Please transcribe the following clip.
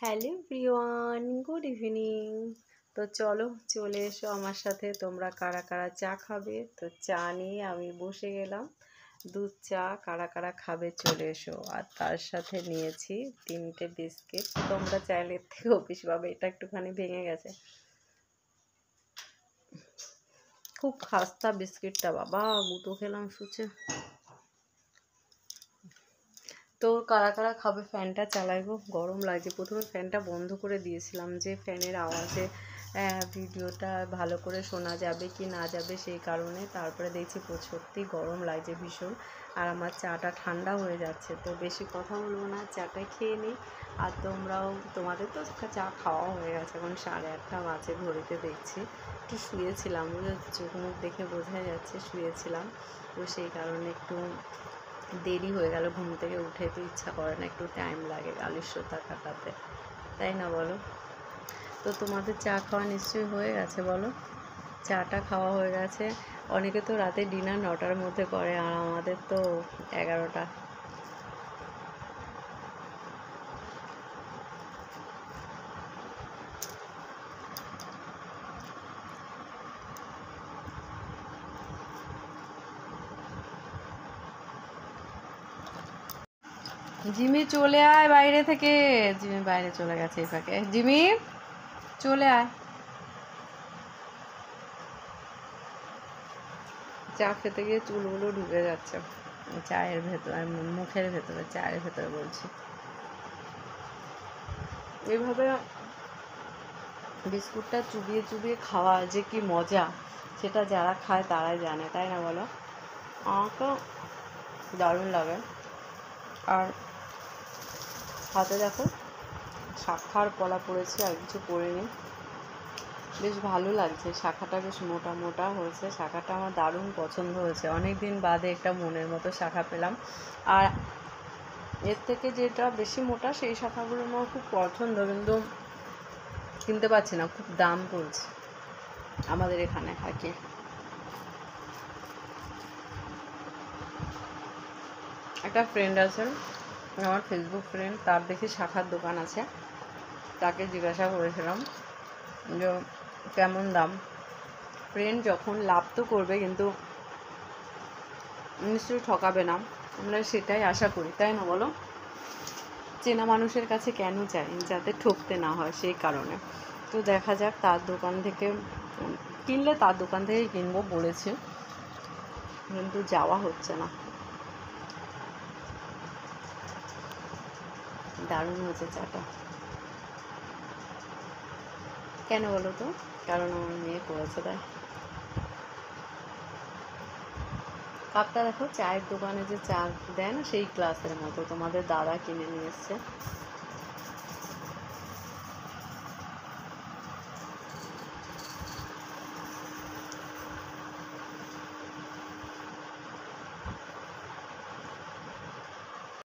Hello everyone, good evening. তো চলো, চলে এসো আমার সাথে। তোমরা কারা কারা চা খাবে? তো চা নিয়ে আমি বসে গেলাম। দুধ চা কারা কারা খাবে চলে এসো। আর তার সাথে নিয়েছি 3টে বিস্কিট। তোমরা চাইলে এর থেকেও বেশি পাবে, এটা একটুখানি ভেঙে গেছে। খুব খাস্তা বিস্কিটটা, বাবা গুঁতো খেলাম শুচ্ছে। তো কারা কারা খাবে? ফ্যানটা চালাই গো, গরম লাগছে। প্রথমে ফ্যানটা বন্ধ করে দিয়েছিলাম যে ফ্যানের আওয়াজে ভিডিওটা ভালো করে শোনা যাবে কি না যাবে সেই কারণে। তারপরে দেখছি সত্যি গরম লাগছে ভীষণ। আর আমার চাটা ঠান্ডা হয়ে যাচ্ছে। তো বেশি কথা বলবো না, চাটা খেয়ে নিই। আর তোমাদের তো চা খাওয়া হয়ে গেছে। এখন 8:30 বাজে ঘড়িতে দেখছি। একটু শুয়েছিলাম, চোখ মুখ দেখে বোঝা যাচ্ছে শুয়েছিলাম। তো সেই কারণে একটু দেরি হয়ে গেল। ঘুম থেকে উঠে তো ইচ্ছা করে না, একটু টাইম লাগে আলস্যতা কাটাতে, তাই না বলো? তো তোমাদের চা খাওয়া নিশ্চয়ই হয়ে গেছে বলো? চাটা খাওয়া হয়ে গেছে। অনেকে তো রাতে ডিনার 9টার মধ্যে করে, আর আমাদের তো 11টা। জিমি চলে আয় বাইরে থেকে। জিমি বাইরে চলে গেছে এই ফাঁকে। জিমি চলে আয়। চা খেতে গিয়ে চুলগুলো ঢুকে যাচ্ছে চায়ের ভেতরে, মুখের ভেতরে, চায়ের ভেতরে বলছি। এইভাবে বিস্কুটটা চুবিয়ে চুবিয়ে খাওয়া যে কি মজা, সেটা যারা খায় তারাই জানে, তাই না বলো? আমার তো দারুণ লাগে। আর হাতে দেখো শাখার কলা পড়েছে, আর কিছু পড়েনি। বেশ ভালো লাগছে, শাখাটা বেশ মোটা মোটা হয়েছে। শাখাটা আমার দারুণ পছন্দ হয়েছে। অনেক দিন বাদে একটা মনের মতো শাখা পেলাম। আর এর থেকে যেটা বেশি মোটা সেই শাখাগুলো আমার খুব পছন্দ, কিন্তু কিনতে পারছি না, খুব দাম পড়ছে আমাদের এখানে আর কি। একটা ফ্রেন্ড আছে আমার, ফেসবুক ফ্রেন্ড, তার দেখি শাখার দোকান আছে। তাকে জিজ্ঞাসা করেছিলাম যে কেমন দাম। ফ্রেন্ড যখন লাভ তো করবে, কিন্তু নিশ্চয়ই ঠকাবে না, আমরা সেটাই আশা করি, তাই না বলো? চেনা মানুষের কাছে কেন চাই? যাতে ঠকতে না হয় সেই কারণে। তো দেখা যাক, তার দোকান থেকে কিনলে তার দোকান থেকেই কিনবো বলেছে, কিন্তু যাওয়া হচ্ছে না। দারুণ হয়েছে চাটা। কেন বলো তো? কারণ আমার মেয়ে করেছে তাই। কাপটা দেখো, চায়ের দোকানে যে চা দেয় না সেই গ্লাসের মতো, তোমাদের দাদা কিনে নিয়ে এসছে।